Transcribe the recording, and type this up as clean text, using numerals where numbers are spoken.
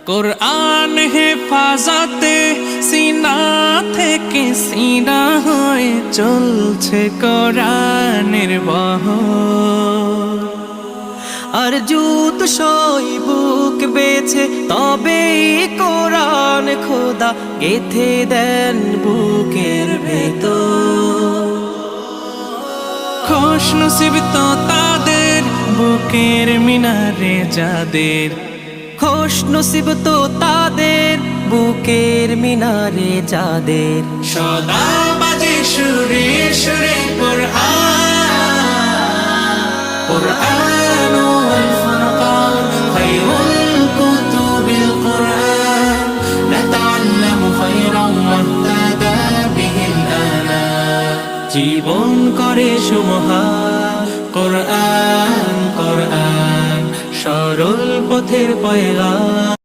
কোরআন হেফাজতে সিনা থেকে সিনা হয়ে চলছে কোরআনের বহর। আর জুত সই বুক বেছে তবে কোরআন খোদা গেথে দেন বুকের ভেতর। খুশ নসিব তো তাদের বুকের মিনারে যাদের, খুশ নসিব তো তাদের বুকের মিনারে যাদের। সদা বাজে সুরে সুরে কোরআন ওয়াল ফুরকান খায়রুল কুতুবিল কোরআন নাতাআল্লামু খায়রান ওয়াহতাদা বিহিল আনা। জীবন করে সুমহান কোরআন কোরআন, সরল পথের পয়গাম।